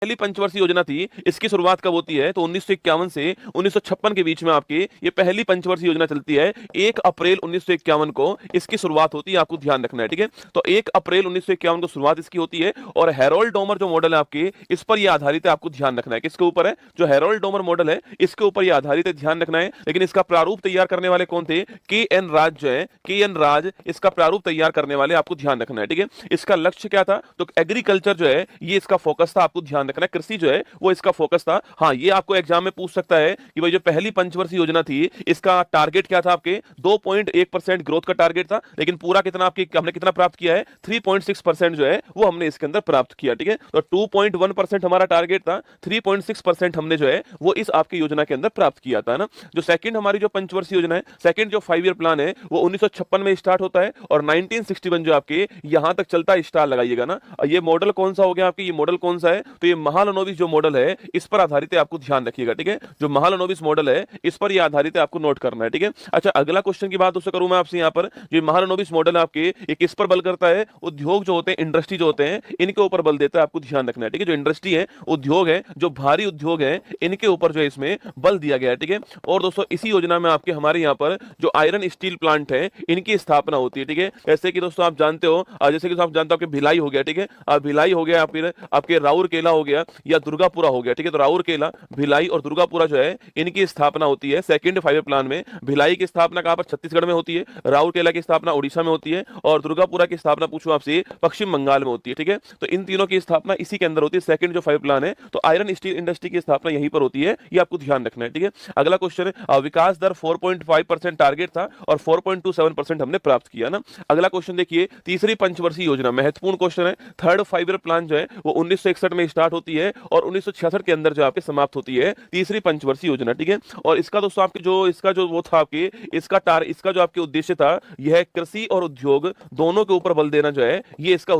पहली पंचवर्षीय योजना थी इसकी शुरुआत कब होती है? तो 1951 से 1956 के बीच में आपकी ये पहली पंचवर्षीय योजना चलती है। 1 अप्रैल 1951 को इसकी शुरुआत होती है, आपको ध्यान रखना है, ठीक है। तो 1 अप्रैल 1951 को शुरुआत इसकी होती है और हैरोल्ड डोमर जो मॉडल है आपके, इस पर यह आधारित है, आपको ध्यान रखना है। किसके ऊपर है? जो हैरोल्ड डोमर मॉडल है इसके ऊपर यह आधारित है, ध्यान रखना है। लेकिन इसका प्रारूप तैयार करने वाले कौन थे? के एन राज जो है, के एन राज इसका प्रारूप तैयार करने वाले, आपको ध्यान रखना है, ठीक है। इसका लक्ष्य क्या था? तो एग्रीकल्चर जो है ये इसका फोकस था, आपको ध्यान रखना है। कृषि जो है वो इसका फोकस था। हाँ, ये आपको एग्जाम में पूछ सकता है कि भाई जो पहली पंचवर्षीय योजना थी इसका टारगेट क्या था? आपके 2.1% ग्रोथ का टारगेट था, लेकिन पूरा कितना आपके हमने कितना प्राप्त किया है? 3.6% जो है वो हमने इसके अंदर प्राप्त किया, ठीक है। तो 2.1% हमारा टारगेट था, 3.6% हमने जो है वो इस आपकी योजना के अंदर प्राप्त किया था ना। जो सेकंड हमारी जो पंचवर्षीय योजना है, सेकंड जो 5 ईयर प्लान है वो 1956 में स्टार्ट होता है और 1961 जो आपके यहां तक चलता है, स्टार लगाइएगा ना। ये मॉडल कौन सा हो गया आपके? ये मॉडल कौन सा है? तो ये महालनोबिस जो मॉडल है इस पर आधारित है, आपको ध्यान रखिएगा, ठीक है। जो महालनोबिस मॉडल है इस पर ये आधारित है, आपको नोट करना है, ठीक है। अच्छा, अगला क्वेश्चन की बात उससे करूं मैं आपसे यहां पर। जो महालनोबिस मॉडल है आपके, ये किस पर बल करता है? उद्योग जो होते हैं, इंडस्ट्री जो होते हैं, इनके ऊपर बल देता है, आपको ध्यान रखना है, ठीक है। जो इंडस्ट्री है, उद्योग है, जो भारी उद्योग है, इनके ऊपर जो है इसमें बल दिया गया है, ठीक है। और दोस्तों इसी योजना में आपके हमारे यहाँ पर जो आयरन स्टील प्लांट है इनकी स्थापना होती है, ठीक है। जैसे कि दोस्तों आप जानते हो, जैसे कि आप जानते हो आपके भिलाई हो गया, ठीक है। भिलाई हो गया, फिर आपके राउरकेला हो गया या दुर्गापुरा हो गया, ठीक है। तो राउरकेला, भिलाई और दुर्गापुरा जो है इनकी स्थापना होती है सेकंड 5 ईयर प्लान में। भिलाई की स्थापना कहां पर? छत्तीसगढ़ में होती है। राउरकेला की स्थापना उड़ीसा में होती है और दुर्गापुरा की स्थापना पूछूं आपसे पश्चिम बंगाल में होती है, ठीक है। तो इन तीनों की स्थापना इसी के अंदर होती है, सेकंड जो 5 प्लान है। तो आयरन स्टील इंडस्ट्री की स्थापना यहीं पर होती है, ये आपको ध्यान रखना है, ठीक है। अगला क्वेश्चन है, विकास दर 4.5% टारगेट था और 4.27% हमने प्राप्त किया ना। अगला क्वेश्चन देखिए, तीसरी पंचवर्षीय योजना, महत्वपूर्ण क्वेश्चन है। थर्ड 5 ईयर प्लान जो है वो 1961 में स्टार्ट होती है और 1966 के अंदर जो आपके समाप्त होती है तीसरी पंचवर्षीय योजना, ठीक है। और इसका दोस्तों आपके जो इसका जो वो था आपके इसका जो आपके उद्देश्य था, यह कृषि और उद्योग दोनों के ऊपर बल देना जो है ये इसका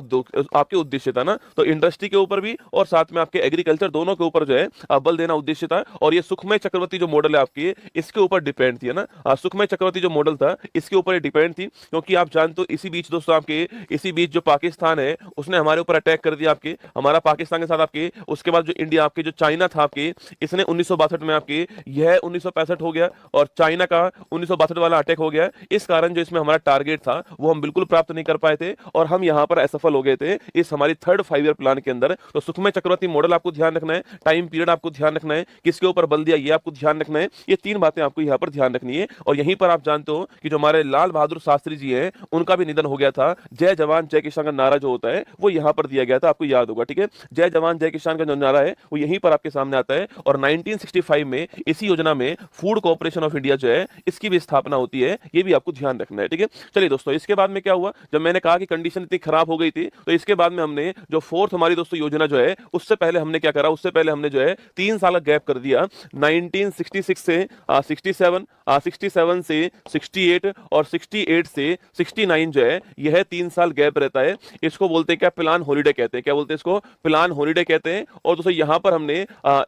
आपके उद्देश्य था ना। तो इंडस्ट्री के ऊपर भी और साथ में आपके एग्रीकल्चर दोनों के ऊपर जो है बल देना उद्देश्य था। और ये सुखमय चक्रवर्ती जो मॉडल है आपके, इसके ऊपर डिपेंड थी ना। सुखमय चक्रवर्ती जो मॉडल था इसके ऊपर डिपेंड थी, क्योंकि आप जानते हो इसी बीच दोस्तों आपके इसी बीच जो पाकिस्तान है उसने हमारे ऊपर अटैक कर दिया आपके, हमारा पाकिस्तान के साथ आपके। उसके बाद जो इंडिया आपके जो चाइना था आपके, इसने 1962 में आपके, यह 1965 हो गया और चाइना का 1962 वाला अटैक हो गया। इस कारण जो इसमें हमारा टारगेट था वो हम बिल्कुल प्राप्त नहीं कर पाए थे और हम यहां पर असफल हो गए थे इस हमारी थर्ड 5 ईयर प्लान के अंदर। तो सुखमय चक्रवर्ती मॉडल आपको ध्यान रखना है, टाइम पीरियड आपको ध्यान रखना है, किसके ऊपर बल दिया ये आपको ध्यान रखना है। ये 3 बातें आपको यहां पर ध्यान रखनी है। और यहीं पर आप जानते हो कि जो हमारे लाल बहादुर शास्त्री जी हैं उनका भी निधन हो गया था। जय जवान जय किसान का नारा जो होता है वो यहां पर दिया गया था, आपको याद होगा, ठीक है। जय जवान जय किसान का जो नारा है वो यहीं पर आपके सामने आता है। और 1965 में इसी योजना में फूड कॉर्पोरेशन ऑफ इंडिया जो है इसकी भी स्थापना होती है, ये भी आपको ध्यान रखना है, ठीक है। चलिए दोस्तों, इसके बाद में क्या हुआ, जब मैंने कहा कि कंडीशन इतनी खराब हो गई थी, तो इसके बाद में हमने जो फोर्थ हमारी दोस्तों योजना जो है उससे पहले हमने क्या करा, उससे पहले हमने जो है 3 साल गैप कर दिया। 1966 से 67, 67 से 68 और 68 से 69 जो है यह 3 साल गैप रहता है। इसको बोलते हैं क्या? प्लान हॉलीडे कहते हैं। क्या बोलते हैं इसको? प्लान हॉलीडे कहते हैं। और दोस्तों यहां पर हमने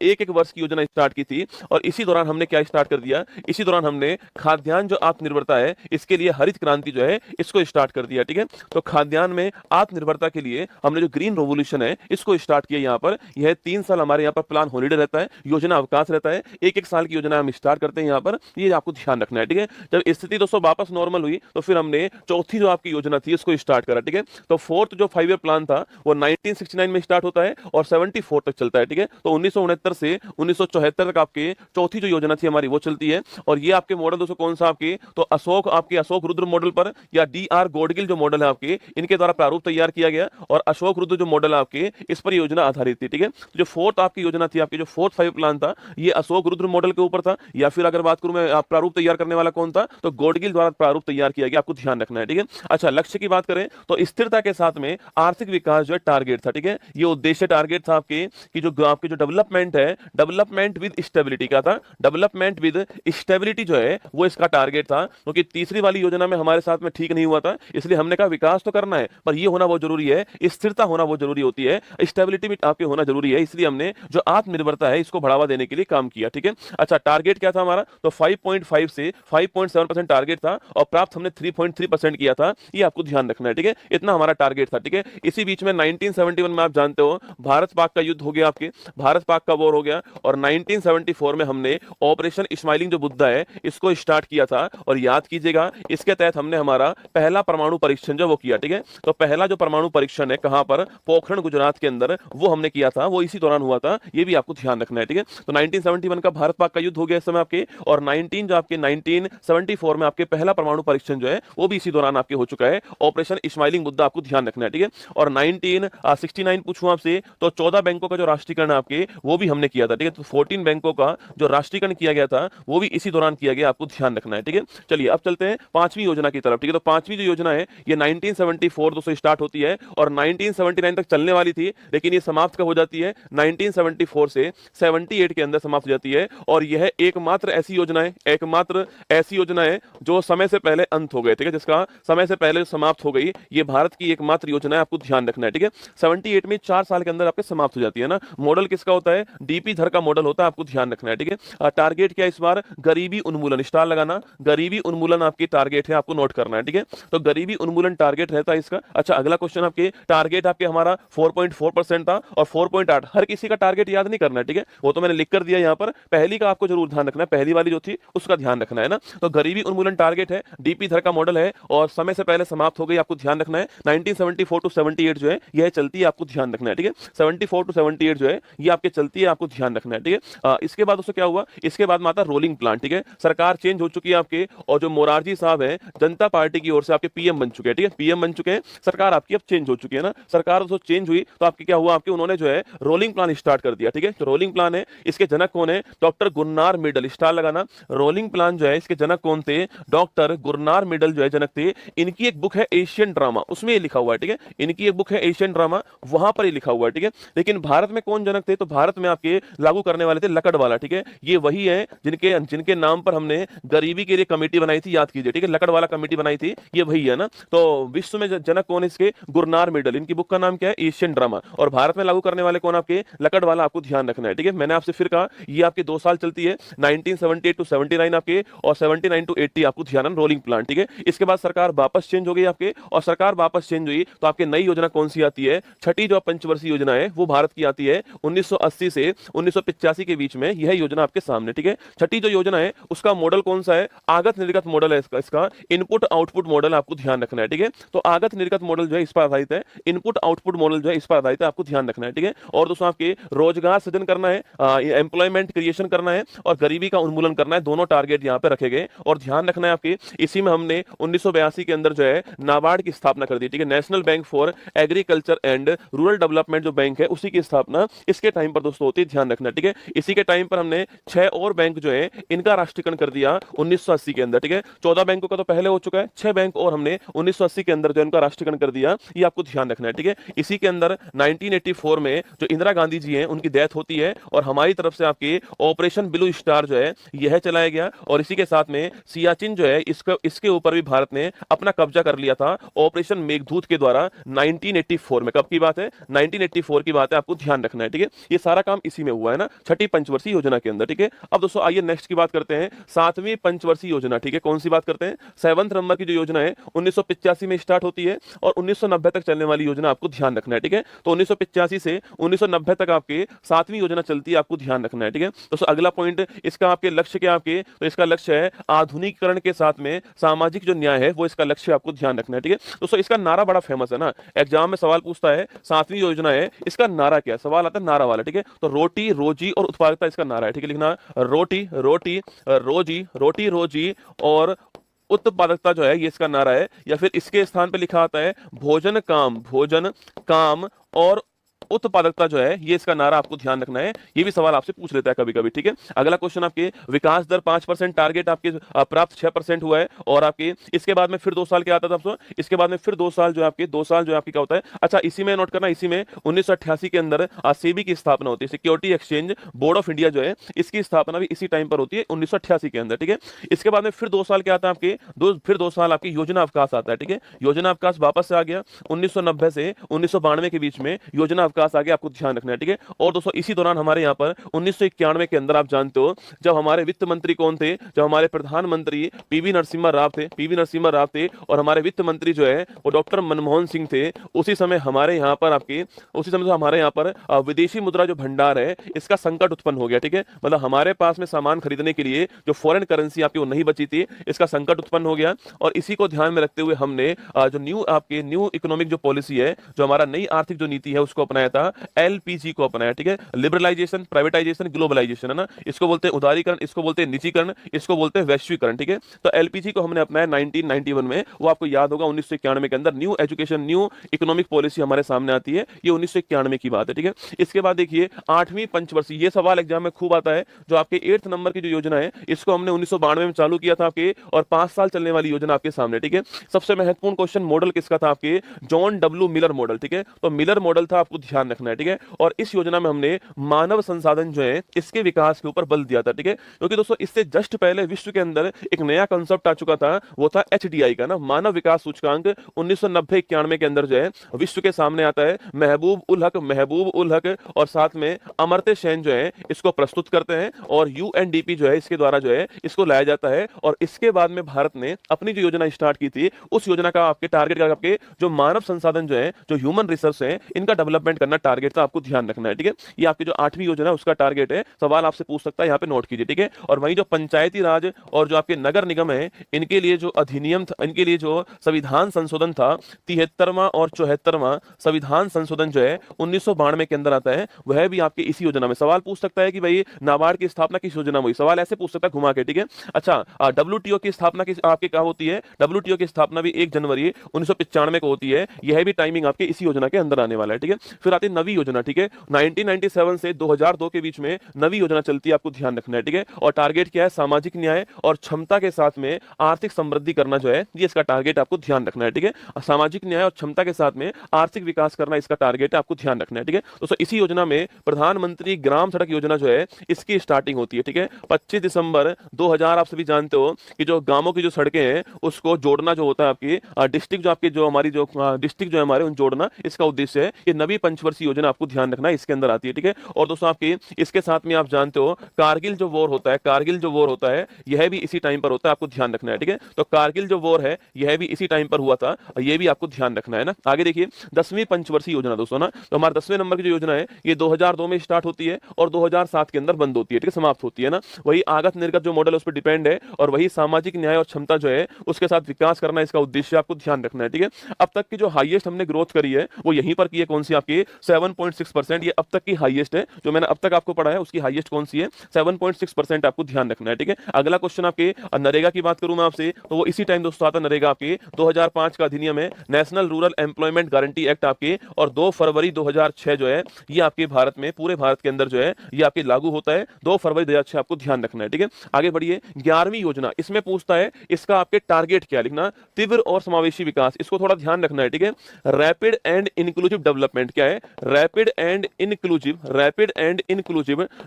एक वर्ष की योजना स्टार्ट की थी और इसी दौरान हमने क्या स्टार्ट कर दिया, इसी दौरान हमने खाद्यान्न जो आत्मनिर्भरता है इसके लिए हरित क्रांति जो है इसको स्टार्ट कर दिया, ठीक है। तो खाद्यान्न में आत्मनिर्भरता के लिए हमने जो ग्रीन रेवोल्यूशन है इसको स्टार्ट किया यहां पर। यह 3 साल हमारे यहाँ पर प्लान हॉलीडे रहता है, योजना अवकाश रहता है। एक साल की योजना हम स्टार्ट करते हैं यहां पर, ये आपको ध्यान रखना है, ठीक है। जब स्थिति दोस्तों वापस नॉर्मल हुई तो फिर हमने चौथी जो आपकी योजना थी इसको स्टार्ट करा, ठीक है। तो फोर्थ जो 5 ईयर प्लान था वो 1969 में स्टार्ट होता है और 74 तक चलता है, ठीक है। तो 1969 से 1974 तक आपके चौथी जो योजना थी हमारी वो चलती है। और ये आपके मॉडल दोस्तों कौन सा आपके, तो अशोक रुद्र मॉडल पर या डीआर गोडगिल जो मॉडल है आपके, इनके द्वारा प्रारूप तैयार किया गया और अशोक रुद्र जो मॉडल है आपके इस पर योजना आधारित थी, ठीक है। जो फोर्थ आपकी योजना थी, आपकी जो फोर्थ 5 प्लान था ये अशोक रुद्र मॉडल के ऊपर था। या फिर अगर बात करूं मैं प्रारूप तैयार करने वाला कौन था, तो गोडगिल द्वारा प्रारूप तैयार किया गया, आपको ध्यान रखना है, ठीक है। अच्छा, लक्ष्य की बात करें तो स्थिरता के साथ में आर्थिक विकास जो है टारगेट था, ठीक है। ये उद्देश्य टारगेट था आपके कि जो आपके जो डेवलपमेंट है, डेवलपमेंट विद स्टेबिलिटी का था। डेवलपमेंट विद स्टेबिलिटी जो है वो इसका टारगेट था, क्योंकि तीसरी वाली योजना में हमारे साथ में ठीक नहीं हुआ था, इसलिए हमने कहा विकास तो करना है पर ये होना बहुत जरूरी है, स्थिरता होना बहुत जरूरी होती है, स्टेबिलिटी भी आपके होना जरूरी है। इसलिए हमने जो आत्मनिर्भरता है इसको बढ़ावा देने के लिए काम किया, ठीक है। अच्छा, टारगेट क्या था हमारा, तो 5.5 से 5.7% टारगेट था और प्राप्त हमने 3.3% किया था, ये आपको ध्यान रखना है, ठीक है। इतना हमारा टारगेट था, ठीक है। इसी बीच में 1971 में आप जानते हो भारत पाक पाक का युद्ध हो गया, आपके भारत पाक का वॉर हो गया, और 1974 में हमने ऑपरेशन स्माइलिंग जो मुद्दा है इसको स्टार्ट किया था। और याद कीजिएगा, इसके तहत हमने हमारा पहला परमाणु परीक्षण जो वो किया, ठीक है। तो पहला जो परमाणु परीक्षण है कहां पर, पोखरण गुजरात के अंदर, वो हमने किया था, वो इसी दौरान हुआ था, ये भी आपको ध्यान रखना है, ठीक है। तो 1971 का भारत पाक का युद्ध हो गया इस समय आपके, और 1974 में आपके पहला परमाणु परीक्षण जो है वो भी इसी दौरान आपके हो चुका है। ऑपरेशन स्माइलिंग मुद्दा आपको ध्यान रखना है, ठीक है। और 1969 पूछूं आपसे तो 14 बैंकों का जो राष्ट्रीयकरण आपके वो भी हमने किया था, ठीक है। तो 14 बैंकों का जो राष्ट्रीयकरण किया गया था वो भी इसी दौरान किया गया, आपको ध्यान रखना है, ठीक है। चलिए अब चलते हैं पांचवी योजना की तरफ, ठीक है। तो पांचवी जो योजना है ये 1974 से स्टार्ट होती है और 1979 तक चलने वाली थी, लेकिन ये समाप्त कब हो जाती है, 1974 से 78 के अंदर समाप्त हो जाती है। और यह एकमात्र ऐसी योजना है, एकमात्र ऐसी योजना है जो समय से पहले अंत हो गए, ठीक है, जिसका समय से पहले समाप्त हो गई, ये भारत की एकमात्र योजना है, आपको ध्यान रखना है, ठीक है। 78 में 4 साल के अंदर आपके समाप्त हो जाती है ना। मॉडल किसका होता है, डीपी धर का मॉडल होता है, आपको ध्यान रखना है, ठीक है। टारगेट क्या इस बार, गरीबी उन्मूलन, स्टार लगाना, गरीबी उन्मूलन आपकी टारगेट है, आपको नोट करना है, ठीक है। तो गरीबी उन्मूलन टारगेट रहता है इसका। अच्छा अगला क्वेश्चन, आपके टारगेट आपके हमारा 4.4% था और 4.8, हर किसी का टारगेट याद नहीं करना है, ठीक है, वो तो मैंने लिख कर दिया यहाँ पर, पहली का आपको जरूर ध्यान रखना है, पहली वाली जो थी उसका ध्यान रखना है ना। तो गरीबी उन्मूलन टारगेट है, डीपी धर का मॉडल है और समय से पहले समाप्त हो गई, आपको ध्यान रखना है। 1974 टू 78 जो है यह चलती है, आपको ध्यान रखना है, ठीक है। 74 टू 78 जो है ये आपके चलती है, आपको ध्यान रखना है, ठीक है। इसके बाद उससे क्या हुआ, इसके बाद माता रोलिंग प्लान, ठीक है। सरकार चेंज हो चुकी है आपके, और जो मोरारजी साहब है जनता पार्टी की ओर से आपके पीएम बन चुके हैं, ठीक है, पीएम बन चुके हैं, सरकार आपकी अब चेंज हो चुकी है ना। सरकार तो चेंज हुई तो आपकी क्या हुआ, आपके उन्होंने जो है रोलिंग प्लान स्टार्ट कर दिया, ठीक है। तो रोलिंग प्लान है, इसके जनक कौन है, डॉक्टर गुरनार मिडल, स्टार लगाना। रोलिंग प्लान जो है इसके जनक कौन थे, डॉक्टर गुरनार मिडल जो है जनक थे। इनकी एक बुक है एशियन ड्रामा, उसमें ये लिखा हुआ है, ठीक है। इनकी एक बुक है एशियन ड्रामा, वहां पर ये लिखा हुआ है, ठीक है। लेकिन भारत में कौन जनक थे, तो भारत में आपके लागू करने वाले थे लकड़वाला, ठीक है। ये वही है जिनके जिनके नाम पर हमने गरीबी के लिए कमेटी बनाई थी, याद कीजिए, ठीक है, लकड़वाला कमेटी बनाई थी, ये वही है ना। तो विश्व में जनक कौन है इसके, गुरनार मिडल, इनकी बुक का नाम क्या है, एशियन ड्रामा। और भारत में लागू करने वाले कौन, आपके लकड़वाला, आपको ध्यान रखना है, ठीक है। मैंने आपसे फिर कहा ये आपके 2 साल चलती है, 1978 टू 79 आपके, और 79 टू 80 आपको ध्यान रखना, रोलिंग प्लान, ठीक है। इसके बाद सरकार वापस चेंज हो गई आपके, और सरकार वापस चेंज हुई तो आपके नई योजना कौन सी आती है, छठी जो पंचवर्षीय योजना है वो भारत की आती है 1980 से 1985 के बीच में, यह योजना आपके सामने, ठीक है। छठी जो योजना है उसका मॉडल कौन सा है, आगत निर्गत मॉडल है इसका इनपुट आउटपुट मॉडल, आपको ध्यान रखना है, ठीक है। तो आगत निर्गत मॉडल जो है इस पर आधारित है, इनपुट आउटपुट मॉडल जो है इस पर आधारित है, आपको ध्यान रखना है, ठीक है। और दोस्तों आपके रोजगार सृजन करना है, एम्प्लॉयमेंट क्रिएशन करना है, और गरीबी का उन्मूलन करना है, दोनों टारगेट यहां पे रखे गए। और ध्यान रखना है आपके, इसी में हमने 1982 के अंदर जो है नाबार्ड की स्थापना कर दी, ठीक है, national bank for agriculture and rural development जो बैंक है उसी की स्थापना इसके टाइम पर दोस्तों होती है, ध्यान रखना, ठीक है। इसी के टाइम पर हमने 6 और बैंक जो है इनका राष्ट्रीयकरण कर दिया 1980 के अंदर, ठीक है। 14 बैंकों का तो पहले हो चुका है, 6 बैंक और हमने 1980 के अंदर जो इनका राष्ट्रीयकरण कर दिया, ये आपको ध्यान रखना है, ठीक है। इसी के अंदर 1984 में जो इंदिरा गांधी जी हैं उनकी डेथ होती है, और हमारी तरफ से आपके ऑपरेशन ब्लू स्टार जो है यह चलाया गया। और इसी के साथ में सियाचिन जो है इसके ऊपर भी भारत ने अपना कब्जा कर लिया था ऑपरेशन मेघदूत के द्वारा 1984 में। कब की बात है, 1984 की बात है, आपको ध्यान रखना है, ठीक है। ये सारा काम इसी में हुआ है ना, छठी पंचवर्षीय योजना के अंदर, ठीक है। अब दोस्तों आइए नेक्स्ट की बात करते हैं, 7वीं पंचवर्षीय योजना, ठीक है। कौन सी बात करते हैं, 7th नंबर की जो योजना है 1985 में स्टार्ट होती है और 1990 तक चलने वाली योजना, आपको ध्यान रखना है, ठीक है। तो 1985 से 1990 तक आपके 7वीं योजना चलती है, आपको ध्यान रखना है, ठीक है। दोस्तों अगला पॉइंट इसका आपके लक्ष्य क्या, आपके तो इसका लक्ष्य है आधुनिकीकरण के साथ में सामाजिक जो न्याय है वो इसका लक्ष्य, आपको ध्यान रखना है, ठीक है। दोस्तों इसका नारा बड़ा फेमस है ना, एग्जाम में सवाल पूछता है 7वीं योजना है इसका नारा क्या है, सवाल आता है नारा वाला, ठीक है। तो रोटी रोजी और उत्पादकता इसका नारा है, ठीक है, लिखना रोटी रोटी रोजी, रोटी रोजी और उत्पादकता जो है ये इसका नारा है। या फिर इसके स्थान पे लिखा आता है भोजन काम और उत्पादकता जो है ये इसका नारा, आपको ध्यान रखना है। ये भी सवाल आपसे पूछ लेता है कभी कभी, ठीक है। अगला क्वेश्चन आपके विकास दर 5% टारगेट आपके प्राप्त 6% हुआ है, और आपके इसके बाद में फिर 2 साल क्या आता था दोस्तों, इसके बाद में फिर 2 साल जो है आपके 2 साल जो है आपकी क्या होता है। अच्छा इसी में नोट करना, इसी में 1988 के अंदर सेबी की स्थापना होती है, security exchange board of India जो है इसकी स्थापना भी इसी टाइम पर होती है 1988 के अंदर, ठीक है। इसके बाद में फिर 2 साल क्या आता है आपके, फिर 2 साल आपकी योजना अवकाश आता है, ठीक है। योजना अवकाश वापस से आ गया 1990 से 1992 के बीच में योजना अवकाश विकास आ गया, आपको ध्यान रखना है, ठीक है। और दोस्तों इसी दौरान हमारे यहाँ पर 1991 के अंदर आप जानते हो जब हमारे वित्त मंत्री कौन थे, जब हमारे प्रधानमंत्री पीवी नरसिम्हा राव थे, पीवी नरसिम्हा राव थे, और हमारे वित्त मंत्री जो है वो डॉक्टर मनमोहन सिंह थे। उसी समय हमारे यहाँ पर उसी समय हमारे यहाँ पर विदेशी मुद्रा जो भंडार है इसका संकट उत्पन्न हो गया, ठीक है। मतलब हमारे पास में सामान खरीदने के लिए जो फॉरेन करेंसी आपकी वो नहीं बची थी, इसका संकट उत्पन्न हो गया। और इसी को ध्यान में रखते हुए हमने जो न्यू इकोनॉमिक जो पॉलिसी है, जो हमारा नई आर्थिक जो नीति है उसको अपनाया था, एलपीजी को अपनाया, ठीक है। लिबरलाइजेशन, प्राइवेटाइजेशन, ग्लोबलाइजेशन, है ना। इसको बोलते हैं उदारीकरण, इसको बोलते हैं निजीकरण, इसको बोलते हैं वैश्वीकरण, ठीक है। तो एलपीजी को हमने अपनाया 1991 में, वो आपको याद होगा 1991 के अंदर new education, new economic policy हमारे सामने आती है, ये 1991 की बात है, ठीक है। इसके बाद देखिए 8वीं पंचवर्षीय, ये सवाल एग्जाम में खूब आता है, जो आपके 8th नंबर की जो योजना है इसको हमने 1992 में चालू किया था आपके, और 5 साल चलने वाली योजना आपके सामने, ठीक है। सबसे महत्वपूर्ण क्वेश्चन मॉडल किसका था आपके, जॉन डब्ल्यू मिलर मॉडल, ठीक है। तो मिलर मॉडल था, आपको ध्यान रखना है, ठीक है। और इस योजना में हमने मानव संसाधन जो है इसके विकास के ऊपर बल दिया था, ठीक है। क्योंकि दोस्तों इससे जस्ट पहले विश्व के अंदर एक नया कंसेप्ट आ चुका था, वो था एचडीआई का ना, मानव विकास सूचकांक। 1990-91 के अंदर जो है विश्व के सामने आता है, महबूब उल हक और साथ में अमर्त्य सेन जो है इसको प्रस्तुत करते हैं, और यूएनडीपी जो है इसके द्वारा जो है इसको लाया जाता है। और इसके बाद में भारत ने अपनी जो योजना स्टार्ट की थी, उस योजना का आपके टारगेट का आपके जो मानव संसाधन जो है, जो ह्यूमन रिसोर्स है, इनका डेवलपमेंट करना टारगेट था, आपको ध्यान रखना है, ठीक है। ये आपकी जो 8वीं योजना है उसका टारगेट है, सवाल आपसे पूछ सकता है, यहाँ पे नोट कीजिए, ठीक है। और वहीं जो पंचायती राज और जो आपके नगर निगम है, इनके लिए जो अधिनियम था, इनके लिए जो संविधान संशोधन था, 73वां और 74वां संविधान संशोधन जो है 1992 के अंदर आता है, वह भी आपके इसी योजना में। सवाल पूछ सकता है कि भाई नाबार्ड की स्थापना किस योजना में हुई, सवाल ऐसे पूछ सकता है घुमा के, ठीक है। अच्छा, डब्ल्यूटीओ की स्थापना किस आपके क्या होती है, डब्ल्यूटीओ की स्थापना भी 1 जनवरी 1995 को होती है, यह भी टाइमिंग आपके इसी योजना के अंदर आने वाला है, ठीक है। फिर आती है नवी योजना, ठीक है। 1997 से 2002 के बीच में नवी योजना चलती है, आपको ध्यान रखना है, ठीक है। और टारगेट क्या है, सामाजिक न्याय और क्षमता के साथ में आर्थिक समृद्धि करना जो है, ये इसका टारगेट आपको ध्यान रखना है, ठीक है। सामाजिक न्याय और क्षमता के साथ में आर्थिक विकास करना इसका टारगेट है, आपको ध्यान रखना है, ठीक है। दोस्तों इसी योजना में प्रधानमंत्री ग्राम सड़क योजना जो है इसकी स्टार्टिंग होती है, ठीक है। 25 दिसंबर 2000, आप सभी जानते हो कि जो गांवों की जो सड़कें हैं उसको जोड़ना जो होता है, आपकी डिस्ट्रिक्ट जो आपके जो हमारी जो डिस्ट्रिक्ट जो है हमारे, उन जोड़ना इसका उद्देश्य है। ये नवी पंचवर्षीय योजना आपको ध्यान रखना है, इसके अंदर आती है, ठीक है। और दोस्तों आपकी इसके साथ में आप जानते हो कारगिल जो वॉर होता है, कारगिल जो वॉर होता है यह भी इसी टाइम पर होता है, आपको ध्यान रखना है, ठीक है। तो कारगिल जो वॉर है यह भी इसी टाइम पर हुआ था, यह भी आपको ध्यान रखना है ना। आगे देखिए 10वीं पंचवर्षीय योजना दोस्तों ना, तो हमारे 10वें नंबर की जो योजना है ये 2002 में स्टार्ट होती है और 2007 के अंदर बंद होती है, ठीक है, समाप्त होती है ना। वही आगत निर्गत जो मॉडल उस पर डिपेंड है, और वही सामाजिक न्याय और क्षमता जो है उसके साथ विकास करना इसका उद्देश्य, आपको ध्यान रखना है, ठीक है। अब तक की जो हाईएस्ट हमने ग्रोथ करी है वो यहीं पर की है, कौन सी आपकी 7.6%, ये अब तक की हाईएस्ट है, जो मैंने अब तक आपको पढ़ा है उसकी हाईएस्ट कौन सी है, 7.6%, आपको ध्यान रखना है, ठीक है। अगला क्वेश्चन आपके नरेगा की बात करूं मैं आपसे, तो वो इसी टाइम दोस्तों आता है नरेगा, आपके 2005 का अधिनियम है, national rural employment guarantee act आपके, और 2 फरवरी 2006 जो है ये आपके भारत में, पूरे भारत के अंदर जो है ये आपके लागू होता है, 2 फरवरी 2006, आपको ध्यान रखना है, ठीक है। आगे बढ़िए 11वीं योजना, इसमें पूछता है इसका आपके टारगेट क्या लिखना, तीव्र और समावेशी विकास, इसको थोड़ा ध्यान रखना है, ठीक है। रैपिड एंड इंक्लूसिव डेवलपमेंट क्या है, रैपिड एंड इंक्लूसिव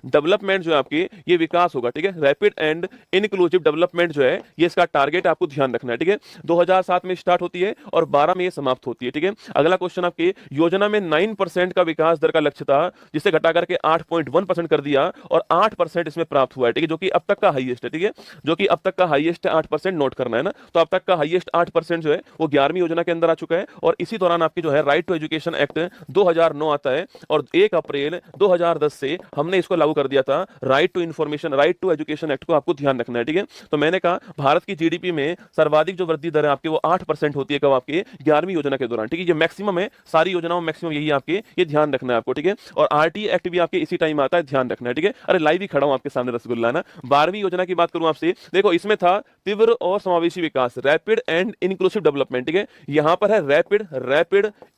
डेवलपमेंट जो है आपकी, ये विकास होगा, ठीक है। रैपिड एंड इंक्लूसिव डेवलपमेंट जो है ये इसका टारगेट आपको ध्यान रखना है, ठीक है। 2007 में स्टार्ट होती है और 12 में ये समाप्त होती है, ठीक है। अगला क्वेश्चन आपकी योजना में 9% का विकास दर का लक्ष्य था, जिसे घटा करके 8.1% कर दिया, और 8% इसमें प्राप्त हुआ है, ठीक है, जो कि अब तक का हाईएस्ट है, ठीक है, जो कि अब तक का हाईएस्ट है, 8% नोट करना है ना। तो अब तक का हाईएस्ट 8% जो है वो 11वीं योजना के अंदर आ चुका है। और इसी दौरान आपकी जो है राइट टू एजुकेशन एक्ट 2009 आता है, और 1 अप्रैल 2010 से हमने इसको लागू कर दिया था, right to information, right to education act को आपको ध्यान रखना है, ठीक है। तो मैंने कहा भारत की जीडीपी में सर्वाधिक जो वृद्धि दर है आपकी वो 8% होती है, कब आपकी 11वीं योजना के दौरान, ठीक है। ये मैक्सिमम है, सारी योजनाओं में मैक्सिमम यही आपके, ये ध्यान रखना है आपको, ठीक है। और आरटी एक्ट भी आपके इसी टाइम आता है, ध्यान रखना है, ठीक है। अरे लाइव ही खड़ा हूं आपके सामने रसगुल्ला ना। 12वीं योजना की बात करूं आपसे, देखो इसमें था तीव्र और समावेशी विकास, रैपिड एंड इंक्लूसिव डेवलपमेंट, ठीक है। यहां पर है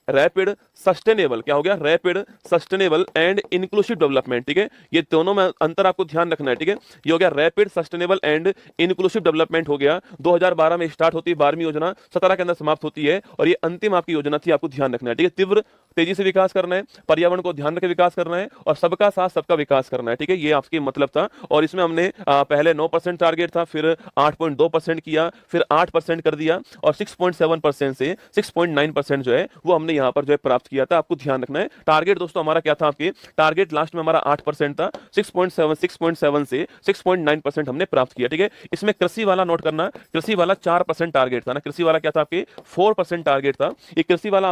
रैपिड सस्टेनेबल, क्या हो गया, rapid sustainable and inclusive development, ठीक है। ये दोनों में अंतर आपको ध्यान रखना है, ठीक है। ये हो गया rapid sustainable and inclusive development हो गया, 2012 में स्टार्ट होती है 12वीं योजना, 17 के अंदर समाप्त होती है, और ये अंतिम आपकी योजना थी, आपको ध्यान रखना है, ठीक है। तेजी से विकास करना है, पर्यावरण को ध्यान रखे विकास करना है और सबका साथ सबका विकास करना है। ठीक है, ये आपकी मतलब था। और इसमें हमने पहले 9% टारगेट था, फिर 8.2% किया, फिर 8% कर दिया और 6.7% से 6.9% जो है वो हमने यहाँ पर जो है प्राप्त किया था। आपको ध्यान रखना है टारगेट दोस्तों हमारा क्या था, आपके टारगेट लास्ट में हमारा 8% था, 6.7 से 6.9% हमने प्राप्त किया। ठीक है, इसमें कृषि वाला नोट करना, कृषि वाला 4% टारगेट था ना, कृषि वाला क्या था आपके 4% टारगेट था। ये कृषि वाला